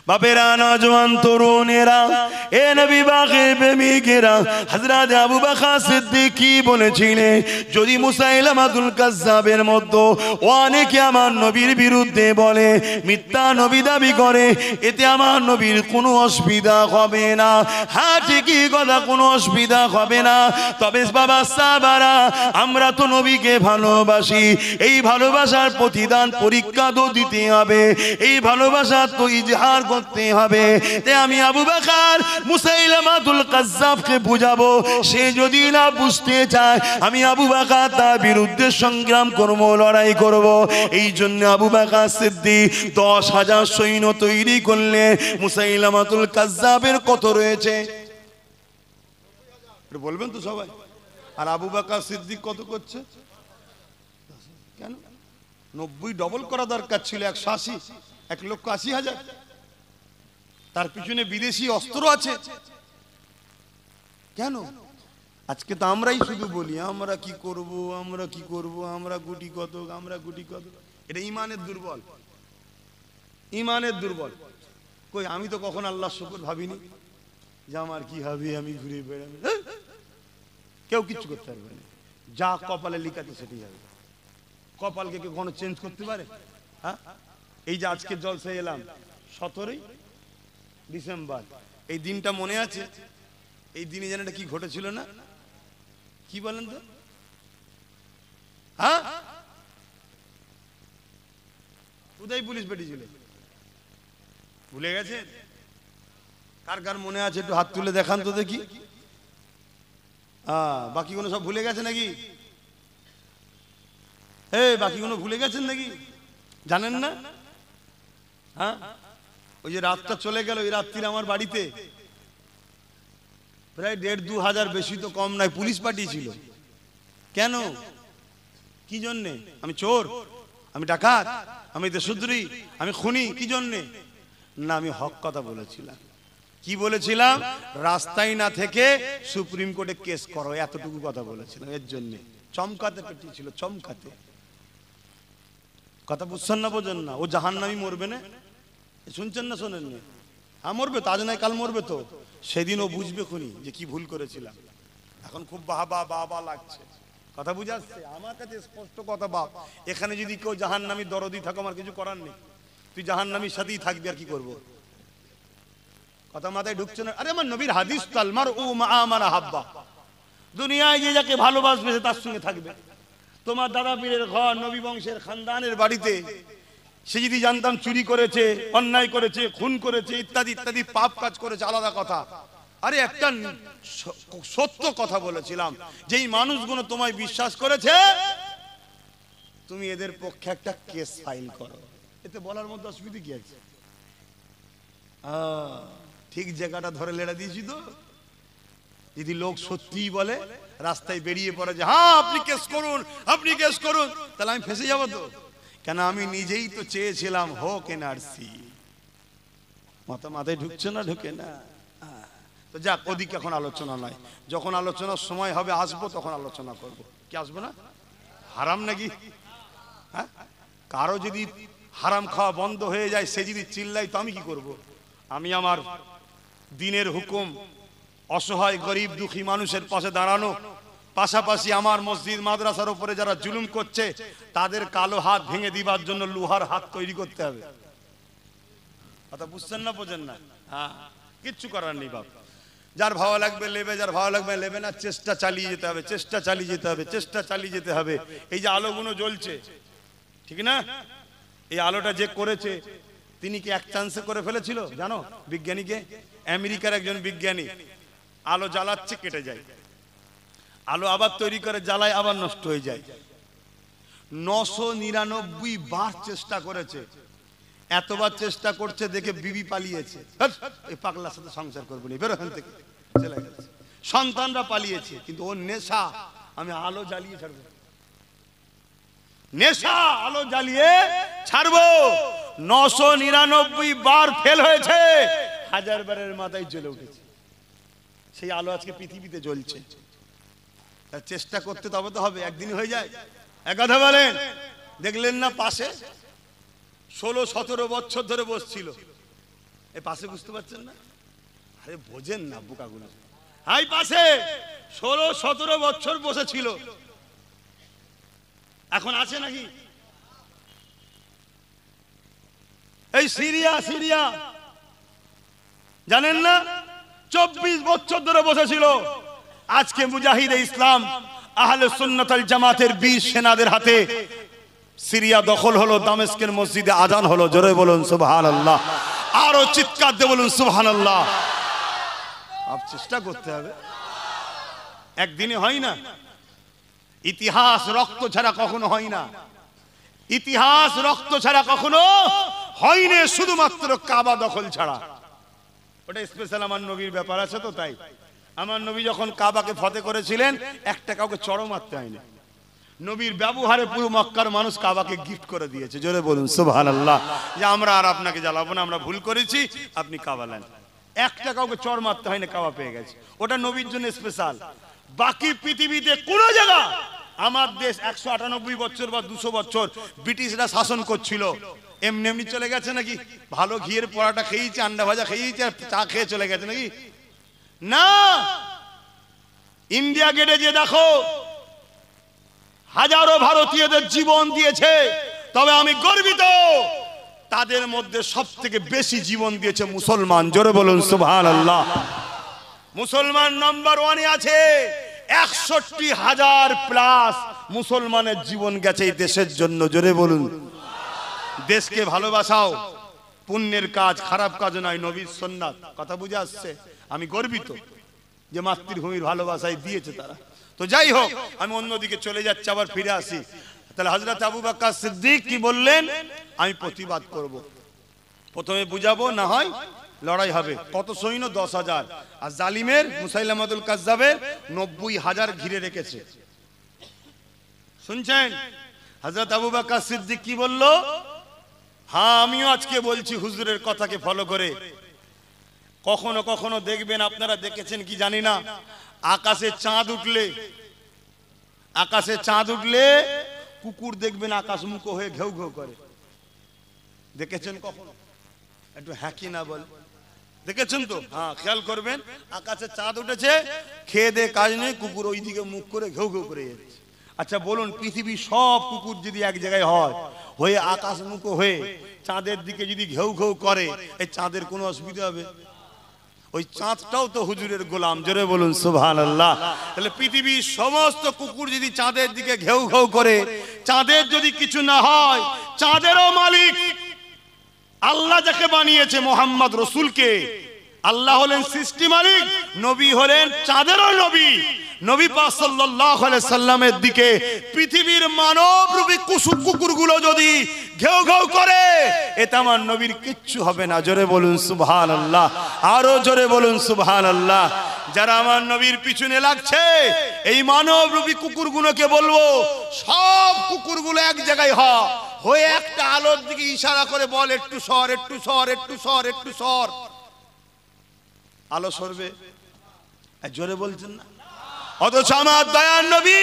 বাপেরা, নওজওয়ান তরুণেরা, এ নবী বাগের প্রেমিকেরা, হযরত আবু বকর সিদ্দিক কি বলেছিলেন, যদি মুসাইলামাতুল কাজ্জাবের মতো অনেকে আমার নবীর বিরুদ্ধে বলে, মিথ্যা নবী দাবি করে, এতে আমার নবীর কোনো অসুবিধা হবে না। হ্যাঁ, ঠিকই কথা, কোনো অসুবিধা হবে না। তবে বাবা সাহাবারা, আমরা তো নবীকে ভালোবাসি, এই ভালোবাসার প্রতিদান পরীক্ষা তো দিতে হবে, এই ভালোবাসা তো ইজহার করতে হবে। তাই আমি আবু বকর মুসাইলামাতুল কাজ্জাবকে বুঝাবো, সে যদি না বুঝতে চায়, আমি আবু বকর তার বিরুদ্ধে সংগ্রাম করব, লড়াই করব। এই জন্য আবু বকর সিদ্দিক 10,000 সৈন্য তৈরি করলে মুসাইলামাতুল কাজ্জাবের কত রয়েছে বলবেন তো সবাই? আর আবু বকর সিদ্দিক কত করছে? কেন 90 ডবল করা দরকার ছিল, 180, 1,80,000। তার পিছনে বিদেশি অস্ত্র আছে। কেন? আজকে তো আমরাই শুধু বলি, আমরা কি করব, আমরা কি করব, আমরা গুটি কত, আমরা গুটি কত। এটা ইমানের দুর্বল, ইমানের দুর্বল। কই, আমি তো কখন আল্লাহর শুকর ভাবিনি যে আমার কি হবে, আমি ঘুরে বেড়াবো। কেউ কিচ্ছু করতে পারবে না, যা কপালে লিখাতে সেটাই হবে। কপালকে কেউ কোনো চেঞ্জ করতে পারে? হ্যাঁ, এই যে আজকে জলসায় এলাম 17ই ডিসেম্বর, এই দিনটা মনে আছে? এই দিনে যেন এটা কি ঘটেছিল না, কি বলেন তো? হ্যাঁ, কোথায় পুলিশ পেটিয়েছিল? ভুলে গেছে? কার কার মনে আছে একটু হাত তুলে দেখান তো দেখি। বাকিগুলো সব ভুলে গেছে নাকি? বাকিগুলো ভুলে গেছেন নাকি? জানেন না? হ্যাঁ, ওই যে রাতটা চলে গেল, ওই রাত্রি আমার বাড়িতে প্রায় 1,5-2 হাজার, বেশি তো কম নাই, পুলিশ পাঠিয়েছিল। কেন? কি জন্যে? আমি চোর, আমি ডাকাত, আমি দেশদ্রোহী, আমি খুনি? কি জন্যে? না, আমি হক কথা বলেছিলাম। কি বলেছিলাম? রাস্তায় না থেকে সুপ্রিম কোর্টে কেস করো, এতটুকু কথা বলেছিলাম। এর জন্য চমকাতে পেটিয়েছিল, চমকাতে। কথা বুঝছেন না, বোঝেন না? ও জাহান্নামী মরবে না, শুনছেন না শোনেন না? হ্যাঁ, মরবে তো, আজ নাই কাল মরবে তো। সেদিন ও বুঝবে খুনি যে কি ভুল করেছিলাম। এখন খুব বাবা বাবা লাগছে, কথা বুঝে আসছে আমার কাছে স্পষ্ট কথা। বাপ, এখানে যদি কেউ জাহান্নামী দরদি থাকো, আমার কিছু করার নেই, তুই জাহান্নামীর সাথেই থাকবি, আর কি করবো? কথা মাথায় ঢুকছে না? আরে আমার নবীর হাদিস, তালমার ও মা আমার হাব্বা, দুনিয়ায় যে যাকে ভালোবাসবে সে তার সঙ্গে থাকবে। তোমার দাদা পীরের ঘর, নবী বংশের খানদানের বাড়িতে সে যদি জানতাম চুরি করেছে, অন্যায় করেছে, খুন করেছে, ইত্যাদি ইত্যাদি পাপ কাজ করেছে, আলাদা কথা। আরে একটা সত্য কথা বলেছিলাম, যেই মানুষগুলো তোমায় বিশ্বাস করেছে, তুমি এদের পক্ষে একটা কেস ফাইল করো। এতে বলার মধ্যে অসুবিধা কি আছে? ঠিক জায়গাটা ধরে লেড়া দিয়েছি তো। যদি লোক সত্যিই বলে, রাস্তায় বেরিয়ে পড়ে যে হ্যাঁ আপনি কেস করুন, আপনি কেস করুন, তাহলে আমি ফেসে যাবো তো। কেন? আমি নিজেই তো চেয়েছিলাম হোক এনআরসি। মাথায় ঢুকছে না? ঢুকে না? তো যাক, ওদিকে এখন আলোচনা নয়, যখন আলোচনার সময় হবে আসবো, তখন আলোচনা করব। কি আসবো না? হারাম নাকি? হ্যাঁ, কারো যদি হারাম খাওয়া বন্ধ হয়ে যায়, সে যদি চিল্লাই, তো আমি কি করব? আমি আমার দিনের হুকুম অসহায় গরিব দুঃখী মানুষের পাশে দাঁড়ানো, পাশাপাশি আমার মসজিদ মাদ্রাসার উপরে যারা জুলুম করছে তাদের কালো হাত ভেঙে দিবার জন্য লোহার হাত তৈরি করতে হবে। কথা বুঝছেন না, বোঝেন না? হ্যাঁ, কিচ্ছু করার নেই বাপ। যার ভালো লাগবে নেবে, যার ভালো লাগবে নেবে না। চেষ্টা চালিয়ে যেতে হবে, চেষ্টা চালিয়ে যেতে হবে, চেষ্টা চালিয়ে যেতে হবে। এই যে আলোগুলো জ্বলছে, ঠিক না? এই আলোটা যে করেছে, তিনি কি এক চান্সে করে ফেলেছিল জানো? বিজ্ঞানীকে, আমেরিকার একজন বিজ্ঞানী আলো জ্বালাচ্ছে, কেটে যায়। আলো আবার তৈরি করে, জ্বালায়, আবার নষ্ট হয়ে যায়। 999 বার চেষ্টা করেছে। এতবার চেষ্টা করছে দেখে বিবি পালিয়েছে, এই পাগলার সাথে সংসার করবো না, বেরো এখান থেকে, চলে গেছে। সন্তানরা পালিয়েছে, কিন্তু ওর নেশা, আমি আলো জ্বালিয়ে ছাড়বো, নেশা আলো জ্বালিয়ে ছাড়বো। 999 বার ফেল হয়েছে, 1000 বারের মাথায় জ্বলে উঠেছে। সেই আলো আজকে পৃথিবীতে জ্বলছে। তার চেষ্টা করতে তবে তো হবে, একদিন হয়ে যায়। এক কথা বলেন, দেখলেন না পাশে 16-17 বছর ধরে বসছিল, এই পাশে বুঝতে পারছেন না? আরে বোঝেন না বোকাগুলো। এই পাশে 16-17 বছর বসেছিল, এখন আছে নাকি? এই সিরিয়া জানেন না, 24 বছর ধরে বসেছিল। আজকে মুজাহিদে ইসলাম আহলে সুন্নাত ওয়াল জামাতের 20 সেনাদের হাতে সিরিয়া দখল হলো, দামেস্কের মসজিদে আজান হলো। জোরে বলুন সুবহানাল্লাহ, আরো চিৎকার দিয়ে বলুন সুবহানাল্লাহ। আপ চেষ্টা করতে হবে, একদিনে হয় না। ইতিহাস রক্ত ছাড়া কখনো হয় না, ইতিহাস রক্ত ছাড়া কখনো হয়নি, শুধুমাত্র কাবা দখল ছাড়া। ওটা স্পেশাল আমার নবীর ব্যাপার আছে তো, তাই আমার নবী যখন কাবাকে ফতে করেছিলেন একটা কাউকে চড় মারতে হয়নি। নবীর ব্যবহারে পুরো মক্কার মানুষ কাবাকে গিফট করে দিয়েছে। জোরে বলুন সুবহানাল্লাহ, যে আমরা আর আপনাকে জ্বালাবো না, আমরা ভুল করেছি, আপনি কাবা নেন। একটা কাউকে চড় মারতে হয়নি, কাবা পেয়ে গেছে। ওটা নবীর জন্য স্পেশাল। বাকি পৃথিবীতে কোন জায়গা, আমার দেশ 198 বছর বা 200 বছর ব্রিটিশরা শাসন করছিল, এমনি এমনি চলে গেছে নাকি? ভালো ঘিয়ের পরাটা খেয়েছে, আন্ডা ভাজা খেয়েছে, আর চা খেয়ে চলে গেছে নাকি? না, ইন্ডিয়া গেটে যে দেখো হাজারো ভারতীয়দের জীবন দিয়েছে, তবে আমি গর্বিত তাদের মধ্যে সব থেকে বেশি জীবন দিয়েছে মুসলমান। জোরে বলুন সুবহানাল্লাহ। মুসলমান নাম্বার 1-এ আছে। 61,000 প্লাস মুসলমানের জীবন গেছে এই দেশের জন্য। জোরে বলুন। দেশকে ভালোবাসাও পুণ্যের কাজ, খারাপ কাজ নয়, নবীর সুন্নাত। কথা বুঝে আসছে? আমি গর্বিত যে মাতৃভূমির ভালোবাসায় দিয়েছে তারা। তো যাই হোক, আমি অন্যদিকে চলে যাচ্ছি, আবার ফিরে আসি। তাহলে হযরত আবু বকর সিদ্দিক কি বললেন? আমি প্রতিবাদ করব। প্রথমে বুঝাবো, না হয় লড়াই হবে। কত সৈন্য? 10,000। আর জালিমের মুসাইলামাতুল কাজ্জাবের 90,000 ঘিরে রেখেছে। শুনছেন হযরত আবু বকর সিদ্দিক কি বলল? হ্যাঁ, আমিও আজকে বলছি হুজুরের কথাকে ফলো করে। কখনো কখনো দেখবেন, আপনারা দেখেছেন কি জানি না, আকাশে চাঁদ উঠলে কুকুর দেখবেন আকাশমুখো হয়ে ঘেউ ঘেউ করে। দেখেছেন কখনো? একটু হ্যাঁ কি না বল, দেখেছেন তো? হ্যাঁ, খেয়াল করবেন, আকাশে চাঁদ উঠেছে, খেয়ে দে কাজ নেই, কুকুর ওই দিকে মুখ করে ঘেউ ঘেউ করে যাচ্ছে। আচ্ছা বলুন, পৃথিবীর সব কুকুর যদি এক জায়গায় হয়, হয়ে আকাশমুখো হয়ে চাঁদের দিকে যদি ঘেউ ঘেউ করে, এই চাঁদের কোনো অসুবিধা হবে? ওই চাঁদটাও তো হুজুরের গোলাম। জোরে বলুন সুবহানাল্লাহ। তাহলে পৃথিবীর সমস্ত কুকুর যদি চাঁদের দিকে ঘেউ ঘেউ করে, চাঁদের যদি কিছু না হয়, চাঁদেরও মালিক আল্লাহ যাকে বানিয়েছে মুহাম্মদ রাসূলকে, আল্লাহ হলেন সৃষ্টি মালিক, নবী হলেন চাঁদেরও নবী। নবী পাক সাল্লাল্লাহু আলাইহি সাল্লামের দিকে পৃথিবীর মানবরূপী কুকুরগুলো যদি ঘেউ ঘেউ করে, এতে আমার নবীর কিচ্ছু হবে না। জোরে বলুন সুবহানাল্লাহ, আরো জোরে বলুন সুবহানাল্লাহ। যারা আমার নবীর পিছনে লাগছে, এই মানবরূপী কুকুরগুলোকে বলবো, সব কুকুরগুলো এক জায়গায় হয়ে একটা আলোর দিকে ইশারা করে বল, একটু সর, একটু সর, একটু সর, একটু সর। আলো সরবে? জোরে বলছেন না? অথচ আমার দয়ার নবী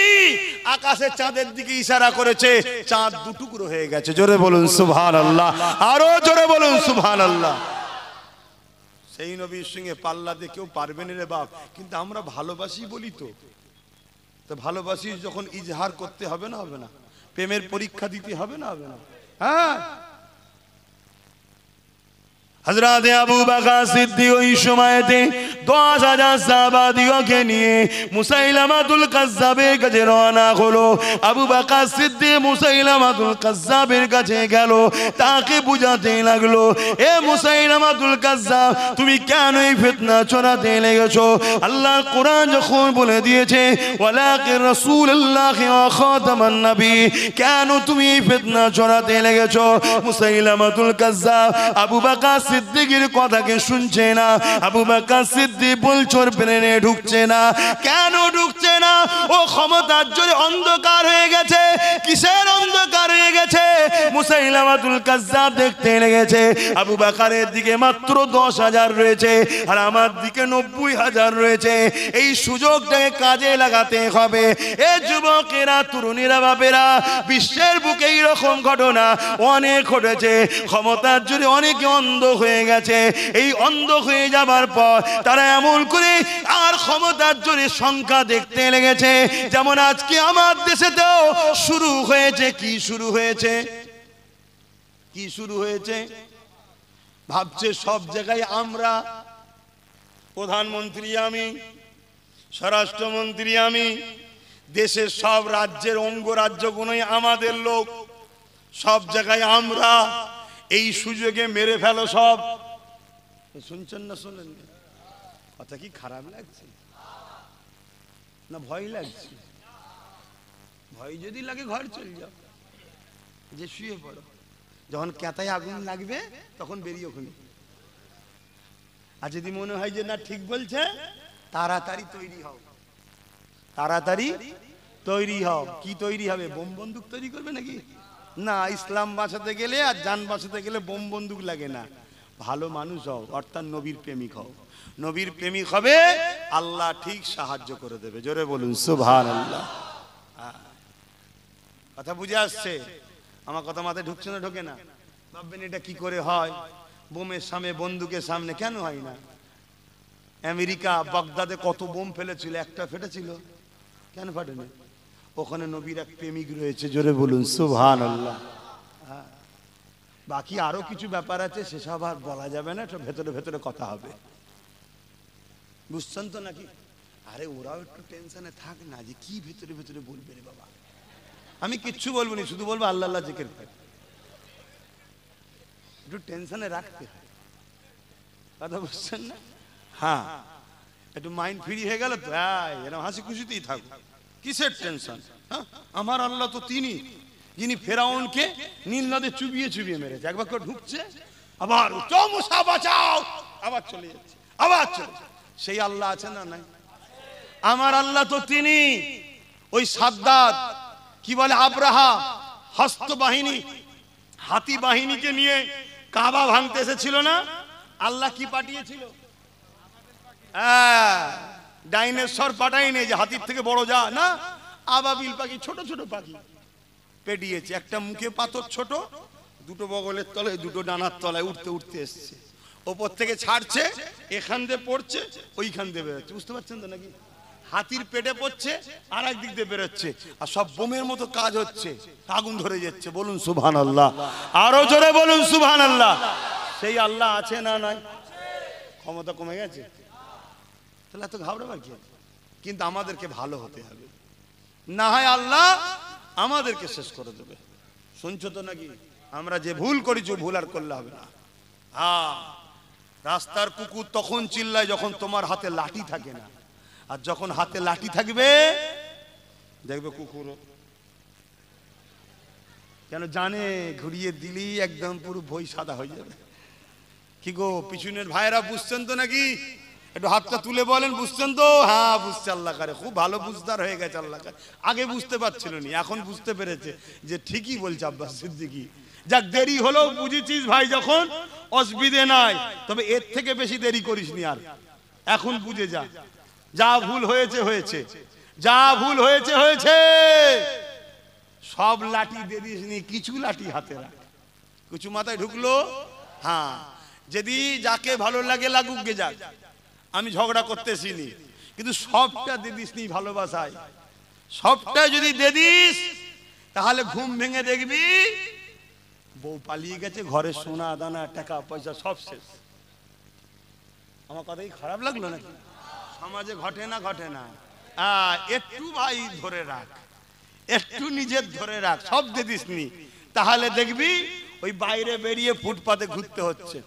আকাশে চাঁদের দিকে ইশারা করেছে, চাঁদ দুটুকরো হয়ে গেছে। জোরে বলুন সুবহানাল্লাহ, আরো জোরে বলুন সুবহানাল্লাহ। সেই নবীর সঙ্গে পাল্লা দিয়ে কেউ পারবে না রে বাপ। কিন্তু আমরা ভালোবাসি বলি তো ভালোবাসি যখন ইজহার করতে হবে না, হবে না? প্রেমের পরীক্ষা দিতে হবে না, হবে না? হ্যাঁ, হযরত আবু বকর সিদ্দিক ওই সময়তে 10,000 সাহাবাদিগকে নিয়ে মুসাইলামাতুল কাজ্জাবের কাছে রওনা হলো। আবু বকর সিদ্দিক মুসাইলামাতুল কাজ্জাবের কাছে গেল, তাকে বুঝাতে লাগলো, এ মুসাইলামাতুল কাজ্জাব, তুমি কেন এই ফিতনা ছড়াতে লেগেছো? আল্লাহর কোরআন যখন বলে দিয়েছে ওয়ালাকিন রাসূলুল্লাহ ওয়া খাতামান নবী, কেন তুমি এই ফিতনা ছড়াতে লেগেছো? মুসাইলামাতুল কাজ্জাব আবু বকর সিদ্দিকের কথাকে শুনছে না। আবু বকর সিদ্দিক সিদ্দিক বলছো ব্রেনে ঢুকছে না। কেন ঢুকছে না? ও ক্ষমতার জোরে অন্ধকার হয়ে গেছে। কিসের অন্ধকার হয়ে গেছে? মুসাইলামাতুল কাজ্জাব দেখতে লেগেছে আবু বকরের দিকে মাত্র 10,000 রয়েছে আর আমার দিকে 90,000 রয়েছে। এই সুযোগটাকে কাজে লাগাতে হবে। এ যুবকেরা, তরুণীরা, বাপেরা, বিশ্বের বুকে এইরকম ঘটনা অনেক ঘটেছে। ক্ষমতার জোরে অনেকে অন্ধ হয়ে গেছে। এই অন্ধ হয়ে যাবার পর তারা এমন করে আর ক্ষমতার জোরে সংখ্যা দেখতে লেগেছে। যেমন আজকে আমার দেশেতেও শুরু হয়েছে। কি শুরু হয়েছে? কি শুরু হয়েছে? ভাবছে সব জায়গায় আমরা, প্রধানমন্ত্রী আমি, স্বরাষ্ট্রমন্ত্রী আমি, দেশের সব রাজ্যের অঙ্গরাজ্যগুলোই আমাদের লোক, সব জায়গায় আমরা। এই সুযোগে মেরে ফেলো সব। শুনছেন না শোনেন? কথা কি খারাপ লাগছে না ভয় লাগছে? ভয় যদি লাগে ঘর চলে যাও, যে শুয়ে পড়ো। যখন কেতায় আগুন লাগবে তখন বেরিয়ে ওখানে। আর যদি মনে হয় যে না ঠিক বলছে, তাড়াতাড়ি তৈরি হও, তাড়াতাড়ি তৈরি হও। কি তৈরি হবে? বোম বন্দুক তৈরি করবে নাকি? না, ইসলাম বাঁচাতে গেলে আর জান বাঁচাতে গেলে বোম বন্দুক লাগে না। ভালো মানুষ হও, অর্থাৎ নবীর প্রেমিক হও। নবীর প্রেমিক হবে, আল্লাহ ঠিক সাহায্য করে দেবে। জোরে বলুন সুবহানাল্লাহ। কথা বুঝে আসছে? আমার কথা মাথায় ঢুকছে না ঢোকে না? ভাববেন এটা কি করে হয়? বোমের সামনে, বন্দুকের সামনে কেন হয় না? আমেরিকা বাগদাদে কত বোম ফেলেছিল, একটা ফেটেছিল? কেন ফাটেনি? ওখানে নবীর এক প্রেমিক রয়েছে। জোরে বলুন সুবহানাল্লাহ। বাকি আরো কিছু ব্যাপার আছে, সেসব আর বলা যাবে না, সব ভেতরে ভেতরে কথা হবে। বুঝছেন তো নাকি? আরে ওরাও একটু টেনশনে থাক না, যে কি ভেতরে ভেতরে বলবে রে বাবা। আমি কিচ্ছু বলবো না, শুধু বলবো আল্লাহ আল্লাহ জিকির কর। একটু টেনশনে রাখতে হয়, কথা বুঝছেন না? হ্যাঁ, একটু মাইন্ড ফ্রি হয়ে গেল তো এরকম হাসি খুশিতেই থাকো। কিসের টেনশন? আমার আল্লাহ তো তিনি, যিনি ফেরাউনকে নীল নদে চুবিয়ে চুবিয়ে মেরেছে। একবার করে ঢুকছে, আবার মুসা বাঁচাও, আবার চলে যাচ্ছে, আবার চলে যাচ্ছে। সেই আল্লাহ আছে না নাই? আমার আল্লাহ তো তিনি। ওই সাদ্দাত কি বলে, আব্রাহা হস্ত বাহিনী, হাতি বাহিনীকে নিয়ে কাবা ভাঙতে এসেছিল না? আল্লাহ কি পাঠিয়েছিল? ডাইনোসর পাঠায়নি যে হাতির থেকে বড় যা না, আবাবিল পাখি, ছোট ছোট পাখি পেটিয়েছে। একটা মুখে পাথর ছোট, দুটো বগলের তলায়, দুটো ডানার তলায় উঠতে উঠতে এসছে। ওপর থেকে ছাড়ছে, এখান দিয়ে পড়ছে, ওইখান দিয়ে বেরোচ্ছে। বুঝতে পারছেন তো নাকি? হাতির পেটে পড়ছে, আর একদিক দিয়ে বেরোচ্ছে, আর সব বোমের মতো কাজ হচ্ছে, আগুন ধরে যাচ্ছে। বলুন সুবহানাল্লাহ, আরো জোরে বলুন সুবহানাল্লাহ। সেই আল্লাহ আছে না নাই? ক্ষমতা কমে গেছে, তাহলে এত ঘাবড়াবার কি? কিন্তু আমাদেরকে ভালো হতে হবে, না হয় আল্লাহ আমাদেরকে শেষ করে দেবে। শুনছো তো নাকি? আমরা যে ভুল করেছি, ভুল আর করলে হবে না। হ্যাঁ, রাস্তার কুকুর তখন চিল্লায় যখন তোমার হাতে লাঠি থাকে না, আর যখন হাতে লাঠি থাকবে দেখবে কুকুর কেন জানে, ঘুরিয়ে দিলি একদম পুরো ভই সাদা হয়ে যাবে। কি গো পিছনের ভাইরা, বুঝছেন তো নাকি? একটু হাতটা তুলে বলেন, বুঝছেন তো? হ্যাঁ বুঝছে, আল্লাহ করে খুব ভালো বুঝদার হয়ে গেছে আল্লাহ করে। আগে বুঝতে পারছিল না, এখন বুঝতে পেরেছে যে ঠিকই বলছে আব্বাস সিদ্দিকী। যাক, দেরি হলেও বুঝেছিস ভাই, যখন অসুবিধে নাই, তবে এর থেকে বেশি দেরি করিসনি আর। এখন বুঝে যা, যা ভুল হয়েছে হয়েছে, যা ভুল হয়েছে হয়েছে। সব লাঠি দিয়ে দিসনি, কিছু লাঠি হাতে রাখ। কিছু মাথায় ঢুকলো? হ্যাঁ, যদি যাকে ভালো লাগে লাগুক গে যাক, আমি ঝগড়া করতেছি নি, কিন্তু সবটা দিয়ে দিস নি ভালোবাসায়। সবটা যদি দিয়ে দিস, তাহলে ঘুম ভেঙে দেখবি বউ পালিয়ে গেছে, ঘরে সোনা দানা টাকা পয়সা সব শেষ। আমার কথাই খারাপ লাগলো নাকি? সমাজে ঘটে না? ঘটে না? একটু ভাই ধরে রাখ, একটু নিজের ধরে রাখ, সব দিয়ে দিস নি, তাহলে দেখবি ওই বাইরে বেরিয়ে ফুটপাতে ঘুরতে হচ্ছে।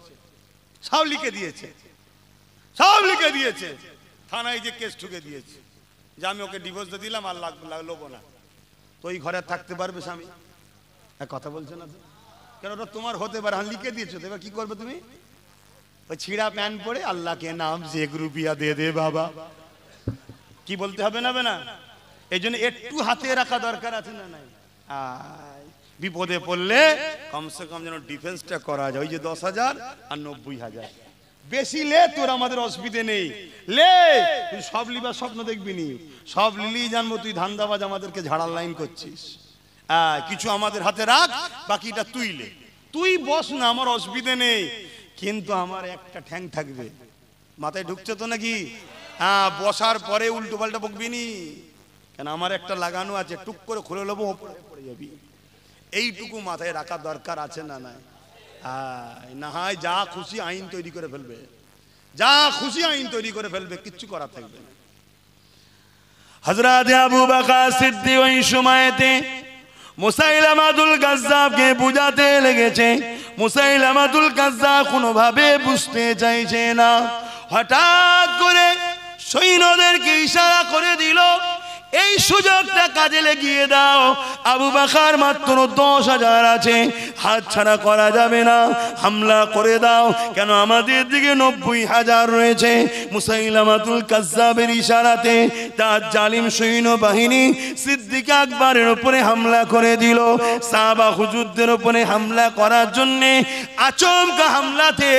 সব লিখে দিয়েছে, সব লিখে দিয়েছে, থানায় যে কেস ঠুকে দিয়েছে যে আমি ওকে ডিভোর্স দিয়ে দিলাম, আর লোবো না। তো ওই ঘরে থাকতে পারবে স্বামী? কথা বলছে না তো? কেন? ওটা তোমার হতে পারে, লিখে দিয়েছো, এবার কি করবে তুমি? ওই ছিঁড়া প্যান্ট পরে আল্লাহকে নাম যে রুপিয়া দে দে বাবা, কি বলতে হবে না? না, এই জন্য একটু হাতে রাখা দরকার আছে না নাই? বিপদে পড়লে কমসে কম যেন ডিফেন্সটা করা যায়। ওই যে 10,000 আর 90,000 বেশি লে, তোর আমাদের অসুবিধে নেই, লে। তুই সব লিবার স্বপ্ন দেখবি নি, সব লিলি জানবো তুই ধান্দাবাজ আমাদেরকে ঝাড়ার লাইন করছিস। কিছু আমাদের হাতে রাখ, বাকিটা তুই লে, তুই বস না, আমার অসুবিধে নেই, কিন্তু আমার একটা ঠ্যাং থাকবে। মাথায় ঢুকছে তো নাকি? বসার পরে উল্টো পাল্টা বকবি নি, কেন আমার একটা লাগানো আছে, টুক করে খুলে নেবো, পড়ে যাবি। এইটুকু মাথায় রাখা দরকার আছে না নাই? না হয় যা খুশি আইন তৈরি করে ফেলবে, যা খুশি আইন তৈরি করে ফেলবে, কিচ্ছু করার থাকবে না। হযরত আবু বকর সিদ্দিক ওই সময়তে মুসাইলামাতুল কাজ্জাবকে বুঝাতে লেগেছে। মুসাইলামাতুল কাজ্জাব কোনোভাবে বুঝতে চাইছে না। হঠাৎ করে সৈন্যদেরকে ইশারা করে দিল, এই সুযোগটা কাজে লাগিয়ে দাও। আবু বকর মাত্র 10,000 আছে, হাত ছাড়া করা যাবে না, হামলা করে দাও। কেন আমাদের দিকে 90,000 রয়েছে। মুসাইলামাতুল কাজ্জাবের ইশারাতে তার জালিম সৈন্য বাহিনী সিদ্দিক আকবরের উপরে হামলা করে দিল। সাহাবা হুজুরদের উপরে হামলা করার জন্য আচমকা হামলাতে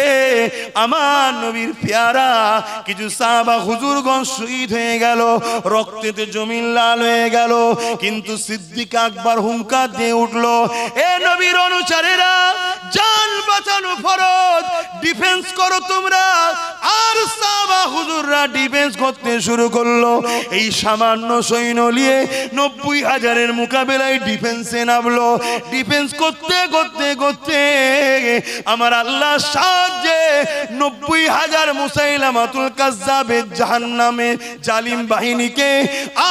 আমার নবীর পেয়ারা কিছু সাহাবা হুজুরগণ শহীদ হয়ে গেল, রক্তেতে জমি লাল হয়ে গেল। কিন্তু সিদ্দিক আকবর হুঙ্কার দিয়ে উঠলো, এ নবীর অনুসারীরা, জান বাঁচানো ফরজ, ডিফেন্স করো তোমরা। আর সাহাবা হুজুররা ডিফেন্স করতে শুরু করলো। এই সামান্য সৈন্য নিয়ে 90,000-এর মোকাবেলায় ডিফেন্সে নামলো। ডিফেন্স করতে করতে করতে আমার আল্লাহর সাহায্যে 90,000 মুসাইলামাতুল কাজ্জাবের জাহান্নামে জালিম বাহিনীকে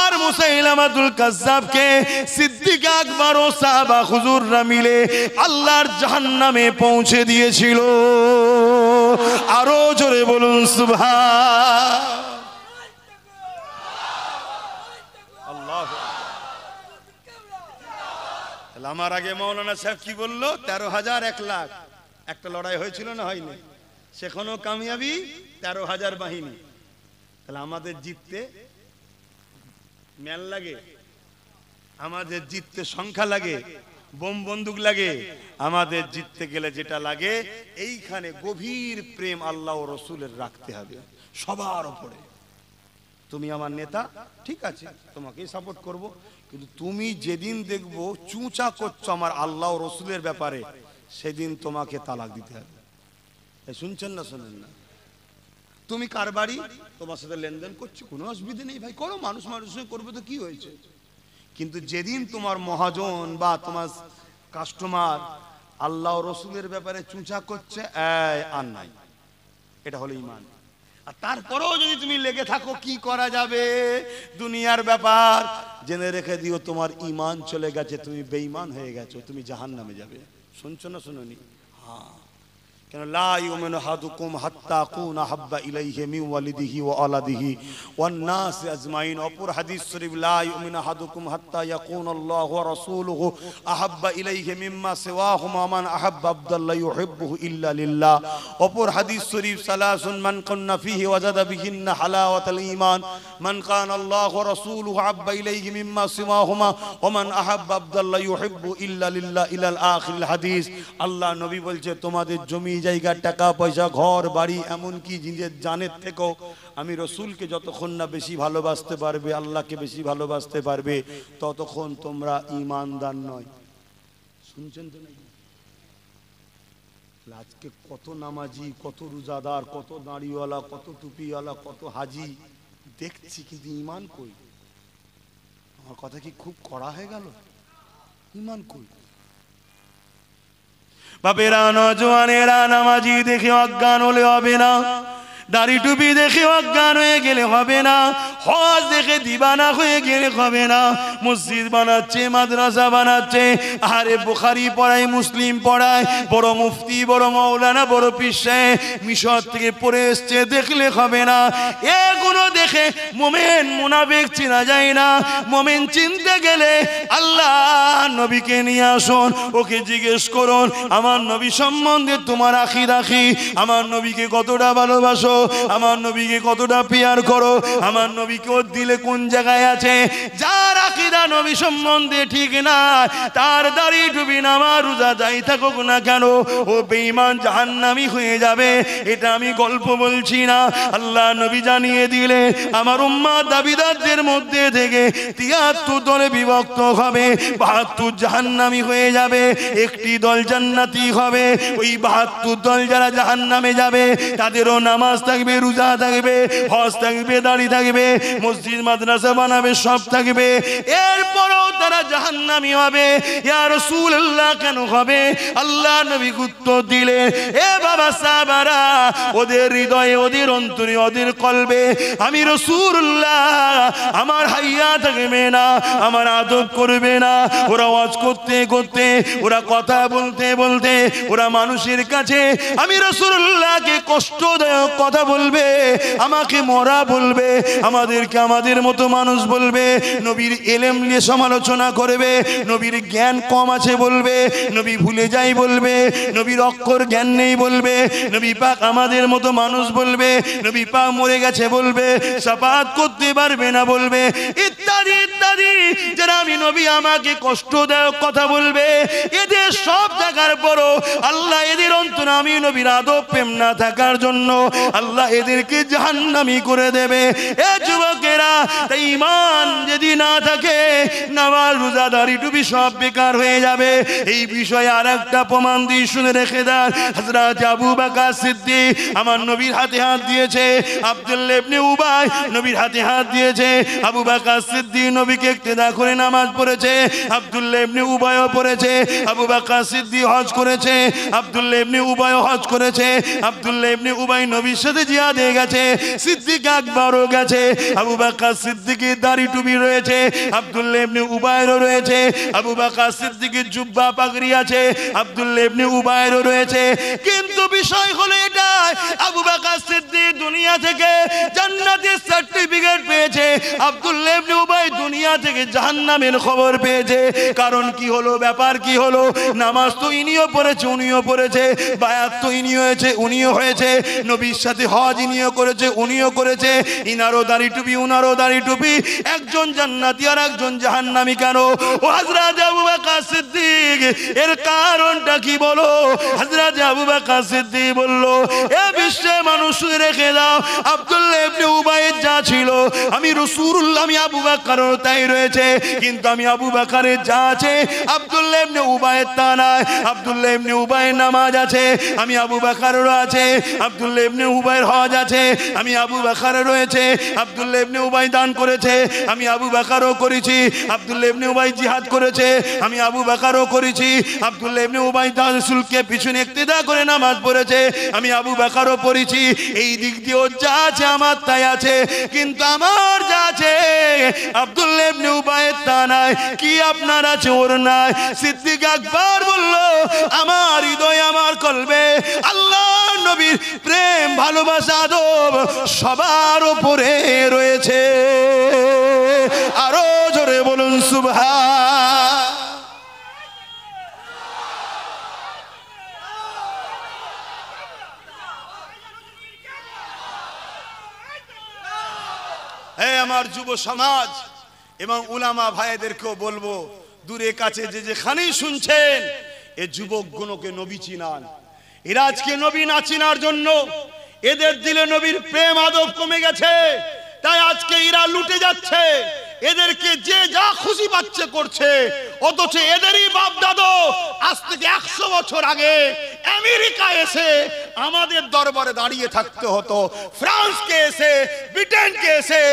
আর মুসাইলামাতুল কাজ্জাবকে সিদ্দিক আকবর ও সাহাবা হুজুররা মিলে আল্লাহর জাহান্নামে পৌঁছে দিয়েছিল। আরো জোরে বলুন সুবহান আল্লাহ। আমার আগে মাওলানা সাহেব কি বললো? 13,000 1 লাখ। একটা লড়াই হয়েছিল না হয়নি? সেখানেও কামিয়াবি, 13,000 বাহিনী। তাহলে আমাদের জিততে মেল লাগে, আমাদের জিততে সংখ্যা লাগে, বোম বন্দুক লাগে। আমাদের জিততে গেলে যেটা লাগে, এইখানে গভীর প্রেম আল্লাহ ও রসুলের রাখতে হবে সবার উপরে। তুমি আমার নেতা, ঠিক আছে, তোমাকেই সাপোর্ট করব, কিন্তু তুমি যেদিন দেখবো চুঁচা করছো আমার আল্লাহ ও রসুলের ব্যাপারে, সেদিন তোমাকে তালাক দিতে হবে। শুনছেন না? শোনেন না? তুমি কার বাড়ি, তোমার সাথে লেনদেন করছি, কোনো অসুবিধা নেই ভাই, করো, মানুষ মানুষের করবে তো কি হয়েছে। কিন্তু যেদিন তোমার মহাজন বা তোমার কাস্টমার আল্লাহ রসুলের ব্যাপারে চুঁচা করছে, আর নাই, এটা হলো ঈমান। আর তারপরেও যদি তুমি লেগে থাকো, কি করা যাবে, দুনিয়ার ব্যাপার, জেনে রেখে দিও তোমার ঈমান চলে গেছে, তুমি বেঈমান হয়ে গেছো, তুমি জাহান্নামে যাবে। শুনছো না শুনোনি? হ্যাঁ, কেন লা ইউমিনু আহাদুকুম হাত্তা আকুনা হাব্বা ইলাইহি মিন ওয়ালিদিহি ওয়া আলাদিহি ওয়ান নাস আজমাইন। অপর হাদিস শরীফ, লা ইউমিনু আহাদুকুম হাত্তা ইয়াকুনা আল্লাহু ওয়া রাসূলুহু আহাব্বা ইলাইহি মিম্মা সিওয়াহুমা মান আহাব্বা আবদাল্লাহ ইউহিব্বুহু ইল্লা লিল্লাহ। অপর হাদিস শরীফ, সালাসুন মান কুন্না ফিহি ওয়াজাদা বিহিন্না হালাওয়াতাল ঈমান মান কানা আল্লাহু ওয়া রাসূলুহু আহাব্বা ইলাইহি মিম্মা সিওয়াহুমা ওয়া মান আহাব্বা আবদাল্লাহ ইউহিব্বু ইল্লা লিল্লাহ ইলাল আখিরিল হাদিস। আল্লাহ নবী বলছে, তোমাদের জমি জায়গা, টাকা পয়সা, ঘর বাড়ি, এমনকি নিজের জানের থেকেও আমি রসুলকে যতক্ষণ না বেশি ভালোবাসতে পারবে, আল্লাহকে বেশি ভালোবাসতে পারবে, ততক্ষণ তোমরা ঈমানদার নয়। শুনছেন তো নাকি? আজকে কত নামাজি, কত রোজাদার, কত দাড়িওয়ালা, কত টুপিওয়ালা, কত হাজি দেখছি, কিন্তু ঈমান কই? আমার কথা কি খুব কড়া হয়ে গেল? ঈমান কই? বাপেরা, নজওয়ানেরা নামাজি দেখে অজ্ঞান হলে হবে না। দাড়ি টুপি দেখে অজ্ঞান হয়ে গেলে হবে না, হজ দেখে দিবানা হয়ে গেলে হবে না। মসজিদ বানাচ্ছে, মাদ্রাসা বানাচ্ছে, আরে বুখারী পড়ায়, মুসলিম পড়ায়, বড় মুফতি, বড় মাওলানা, বড় পীর সাহেব মিশর থেকে পড়ে এসছে, দেখলে হবে না। এগুলো দেখে মুমিন মুনাফিক চেনা যায় না। মুমিন চিনতে গেলে আল্লাহ নবীকে নিয়ে আসুন, ওকে জিজ্ঞেস করুন আমার নবী সম্বন্ধে তোমার আকীদা কি, আমার নবীকে কতটা ভালোবাসো, আমার নবীকে কতটা পিয়ার করো, আমার নবীকে ওর দিলে কোন জায়গায় আছে। যার আকীদা নবী সম্বন্ধে ঠিক না, তার দাড়ি টুপি নামাজ রোজা যাই থাকুক না কেন, ও বেঈমান জাহান্নামী হয়ে যাবে। এটা আমি গল্প বলছি না, আল্লাহ নবী জানিয়ে দিলে আমার উম্মাত দাবিদারদের মধ্যে থেকে ৭৩ দলে বিভক্ত হবে, ৭২ জাহান্নামী হয়ে যাবে, একটি দল জান্নাতি হবে। ওই ৭২ দল যারা জাহান্নামে যাবে তাদেরও নামাজ থাকবে, রোজা থাকবে, হজ থাকবে, দাড়ি থাকবে, মসজিদ মাদ্রাসা বানাবে, সব থাকবে। এরপরও তারা জাহান্নামী হবে। ইয়া রাসূলুল্লাহ কেন হবে? আল্লাহ নবী উত্তর দিলে, এ বাবা সাহাবারা, ওদের হৃদয়ে, ওদের অন্তরে, ওদের কলবে আমি রাসূলুল্লাহ আমার হাইয়া থাকবে না, আমার আদব করবে না। ওরা ওয়াজ করতে করতে, ওরা কথা বলতে বলতে, ওরা মানুষের কাছে আমি রাসূলুল্লাহকে কষ্টদায়ক কথা বলবে, আমাকে মরা বলবে, আমাদেরকে আমাদের মতো মানুষ বলবে, নবীর ইলম নিয়ে সমালোচনা করবে, নবীর জ্ঞান কম আছে বলবে, নবী ভুলে যাই বলবে, নবীর অক্ষর জ্ঞান নেই বলবে, নবী পাক আমাদের মতো মানুষ বলবে, নবী পাক মরে গেছে বলবে, শাফাত করতে পারবে না বলবে, ইত্যাদি ইত্যাদি। যারা আমি নবী আমাকে কষ্টদায়ক কথা বলবে, এদের সব থাকার পরও আল্লাহ এদের অন্তরে আমি নবীর আদব প্রেম না থাকার জন্য আল্লাহ এদেরকে জাহান্নামী করে দেবে। এ যুবকেরা, তাই ঈমান যদি না থাকে নামাজ রোজা দাড়ি টুপি সব বেকার হয়ে যাবে। এই বিষয়ে আরেকটা প্রমাণ দিয়ে শুনে রেখে দেন। হযরত আবু বকর সিদ্দিক আমার নবীর হাতে হাত দিয়েছে, আব্দুল্লাহ ইবনে উবাই নবীর হাতে হাত দিয়েছে। আবু বকর সিদ্দিক নবীকে ইক্তেদা করে নামাজ পড়েছে, আব্দুল্লাহ ইবনে উবাইও পড়েছে। আবু বকর সিদ্দিক হজ করেছে, আব্দুল্লাহ ইবনে উবাইও হজ করেছে। আব্দুল্লাহ ইবনে উবাই নবীর সাথে জিহাদে গেছে, সিদ্দিক আকবরও গেছে। আবু বকর সিদ্দিকের দাড়ি টুপি রয়েছে, আব্দুল্লাহ ইবনে উবাইরও রয়েছে। আবু বকর সিদ্দিকের জুব্বা পাগড়ি আছে, আব্দুল্লাহ ইবনে উবাইরও রয়েছে। কিন্তু বিষয় হলো এটা, আবু বকর সিদ্দিক দুনিয়া থেকে জান্নাতের সার্টিফিকেট পেয়েছে, আব্দুল্লাহ ইবনে উবাই দুনিয়া থেকে জাহান্নামের খবর পেয়েছে। কারণ কি হলো, ব্যাপার কি হলো? নামাজ তো ইনিও পড়েছে, উনিও পড়েছে, বায়াত তো ইনিও হয়েছে, উনিও হয়েছে, নবীর সাথে হজ ইনিও করেছে, উনিও করেছে। ইনারও দাড়ি টুপি, উনারও দাড়ি টুপি। একজন জান্নাতি আর একজন জাহান্নামী কেন? ও হযরত আবু বকর সিদ্দিক, এর কারণটা কি বলো? হযরত আবু বকর সিদ্দিক বলল, এ বিশ্বে মানুষ রেখে দাও, আব্দুল্লাহ ইবনে উবাইয়ের যা ছিল আমি রাসূলুল্লাহ, আমি আবু বকরও তাই রয়েছে, কিন্তু আমি আবু বকরের যা আছে আব্দুল্লাহ ইবনে উবাইয়ের তা নাই। আব্দুল্লাহ ইবনে উবাইয়ের নামাজ আছে, আমি আবু বকরেরও আছে। আব্দুল্লাহ ইবনে উবাইয়ের হজ আছে, আমি আবু বকরের রয়েছে। আব্দুল্লাহ ইবনে উবাই দান করেছে, আমি আবু বকরও করেছি। আব্দুল্লাহ ইবনে উবাই জিহাদ করেছে, আমি আবু বকরও করেছি। আব্দুল্লাহ ইবনে উবাই রাসূলকে পিছনে ইক্তেদা করে নামাজ পড়েছে, আমি আবু বকরও পড়েছি। এই দিক দিয়ে যা আছে আমার তাই আছে, কিন্তু আমার যা আছে আব্দুল্লাহ ইবনে উবাইয়ের তা নাই। কি আপনার আছে, ওর নাই? সিদ্দিক আকবর বলল, আমার হৃদয়ে, আমার কলবে আল্লাহ নবীর প্রেম, ভালোবাসা, আদব সবার উপরে রয়েছে। আরো জোরে বলুন সুবহান। হে আমার যুব সমাজ এবং উলামা ভাইদেরকেও বলবো, দূরে কাছে যে যেখানেই শুনছেন, এ যুবকগুলোকে নবী চিনান। এরা আজকে নবী না চিনার জন্য এদের দিলে নবীর প্রেম আদব কমে গেছে, তাই আজকে এরা লুটে যাচ্ছে। এদেরকে যে যা খুশি পাচ্ছে করছে, অথচ এদেরই বাপ দাদু আজ থেকে 100 বছর আগে আমেরিকা এসে আমাদের দরবারে দাঁড়িয়ে থাকতে হতো, ফ্রান্সকে এসে, ব্রিটেনকে এসে,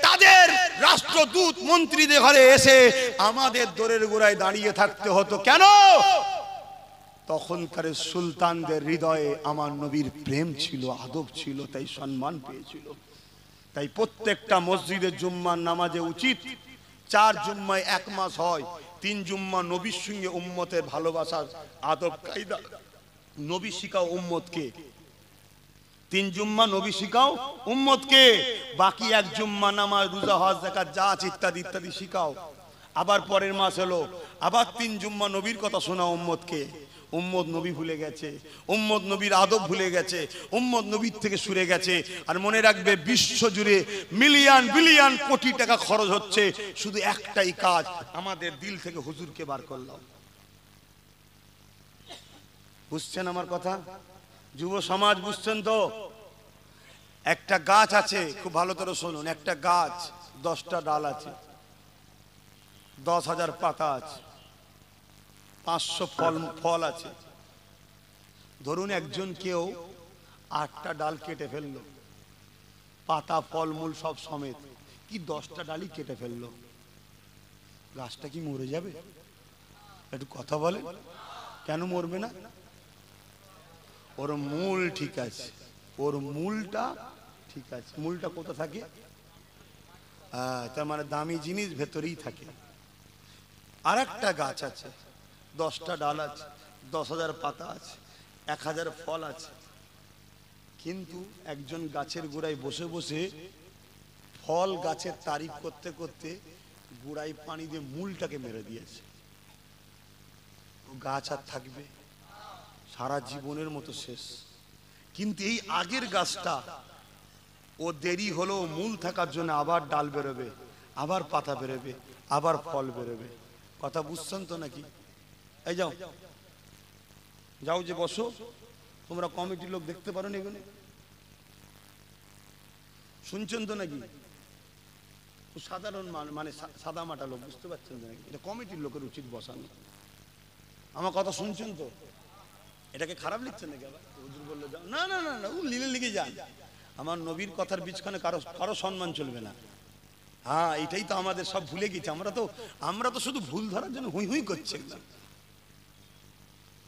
তাদের রাষ্ট্রদূত মন্ত্রীদের ঘরে এসে আমাদের দরের গোড়ায় দাঁড়িয়ে থাকতে হতো। কেন? তখনকার সুলতানদের হৃদয়ে আমার নবীর প্রেম ছিল, আদব ছিল, তাই সম্মান পেয়েছিল। তাই প্রত্যেকটা মসজিদে জুম্মার নামাজে উচিত 4 জুম্মায় 1 মাস হয়, 3 জুম্মা নবীর সঙ্গে উম্মতের ভালোবাসার আদব কায়দা নবী শিখাও উম্মতকে। 3 জুম্মা নবী শিখাও উম্মতকে, বাকি 1 জুম্মা নামাজ, রোজা, হজ, যাকাত যা আছে ইত্যাদি ইত্যাদি শিখাও। আবার পরের মাস হলো, আবার 3 জুম্মা নবীর কথা শোনাও উম্মতকে। উম্মত নবী ভুলে গেছে, উম্মত নবীর আদব ভুলে গেছে, উম্মত নবীর থেকে সরে গেছে। আর মনে রাখবে, বিশ্ব জুড়ে মিলিয়ন বিলিয়ন কোটি টাকা খরচ হচ্ছে শুধু একটাই কাজ, আমাদের দিল থেকে হুজুরকে বার করলাম। বুঝছেন আমার কথা? যুব সমাজ বুঝছেন তো? একটা গাছ আছে, খুব ভালো করে শুনুন, একটা গাছ 10টা ডাল আছে, 10,000 পাতা আছে, 500 ফল আছে। ধরুন একজন কেউ 8টা ডাল কেটে ফেললো, পাতা ফলমূল সব সমেত, কি 10টা ডালই কেটে ফেললো, গাছটা কি মরে যাবে? একটু কথা বলে, কেন মরবে না? ওর মূল ঠিক আছে, ওর মূলটা ঠিক আছে। মূলটা কোথা থাকে? তার মানে দামি জিনিস ভেতরেই থাকে। আর একটা গাছ আছে, 10টা ডাল আছে, 10,000 পাতা আছে, 1,000 ফল আছে, কিন্তু একজন গাছের গোড়ায় বসে বসে ফল গাছের তারিফ করতে করতে গোড়ায় পানি দিয়ে মূলটাকে মেরে দিয়েছে। গাছ আর থাকবে? সারা জীবনের মতো শেষ। কিন্তু এই আগের গাছটা, ও দেরি হলো মূল থাকার জন্য আবার ডাল বেরোবে, আবার পাতা বেরোবে, আবার ফল বেরোবে। কথা বুঝছেন তো নাকি? এই যাও যাও, যে বসো, তোমরা কমিটির লোক দেখতে পারো না এগুলো? শুনছেন তো নাকি? সাধারণ মানে সাদা মাটা লোক, বুঝতে পারছেন তো নাকি? এটা কমিটির লোকের উচিত বসানো। আমার কথা শুনছেন তো? এটাকে খারাপ লিখছেন নাকি? আবার হুজুর বললো যাও, না না না না, ও লিলে লিখে যান। আমার নবীর কথার বিচখানে কারো সম্মান চলবে না। হ্যাঁ, এটাই তো আমাদের সব ভুলে গেছি। আমরা তো শুধু ভুল ধরার জন্য হুই হুই করছি।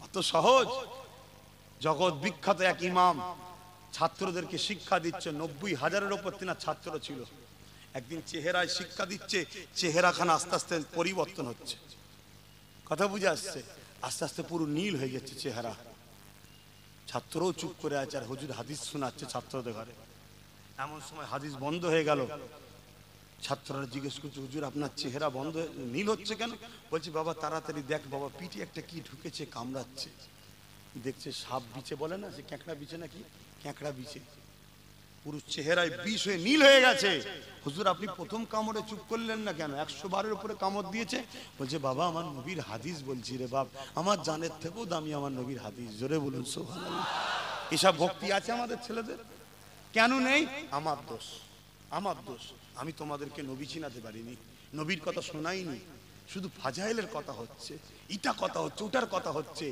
অত সহজ? জগৎ বিখ্যাত এক ইমাম ছাত্রদেরকে শিক্ষা দিচ্ছে, 90,000-এর উপর তিনার ছাত্র ছিল। একদিন চেহারায় শিক্ষা দিচ্ছে, চেহারাখানা আস্তে আস্তে পরিবর্তন হচ্ছে। কথা বুঝে আসছে? আস্তে আস্তে পুরো নীল হয়ে যাচ্ছে চেহারা। ছাত্রও চুপ করে আছে, আর হুজুর হাদিস শোনাচ্ছে ছাত্রদের ঘরে। এমন সময় হাদিস বন্ধ হয়ে গেল। ছাত্ররা জিজ্ঞেস করছে, হুজুর আপনার চেহারা বন্ধ নীল হচ্ছে কেন? বলছি, বাবা তাড়াতাড়ি দেখ বাবা, পিঠে একটা কি ঢুকেছে, কামড়াচ্ছে। দেখছে সাপ বিছে, বলে না, সে ক্যাঁকড়া বিছে নাকি, ক্যাঁকড়া বিছে, পুরো চেহারায় বিষ হয়ে নীল হয়ে গেছে। হুজুর আপনি প্রথম কামড়ে চুপ করলেন না কেন? 100 বারের উপরে কামড় দিয়েছে। বলছে, বাবা আমার নবীর হাদিস বলছি রে বাপ, আমার জানের থেকেও দামি আমার নবীর হাদিস। জোরে বলুন সুবহানাল্লাহ। এসব ভক্তি আছে আমাদের ছেলেদের? কেন নেই? আমার দোষ, আমার দোষ। আমি তোমাদেরকে নবী চিনাতে পারিনি, নবীর কথা শোনাইনি। শুধু ফাজাইলের কথা হচ্ছে, ইটা কথা হচ্ছে, ওটার কথা হচ্ছে,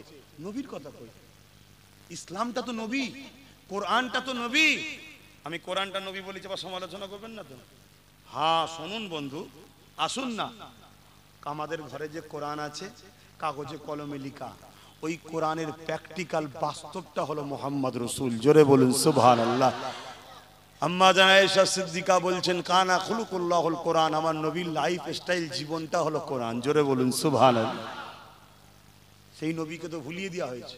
নবীর কথা কই? ইসলামটা তো নবী, কোরআনটা তো নবী। আমি কোরআনটা নবী বলেছি, আবার সমালোচনা করবেন না তো? হ্যাঁ শুনুন বন্ধু, আসুন না, আমাদের ঘরে যে কোরআন আছে কাগজে কলমে লিখা, ওই কোরআনের প্র্যাকটিক্যাল বাস্তবটা হলো মোহাম্মদ রসুল। জোরে বলুন সুবহানাল্লাহ। আম্মা জানা আয়েশা সিদ্দিকা বলছেন, কানা খুলুকুল্লাহুল কোরআন, আমার নবীর লাইফ স্টাইল জীবনটা হলো কোরআন। জোরে বলুন সুবহানাল্লাহ। সেই নবীকে তো ভুলিয়ে দেওয়া হয়েছে।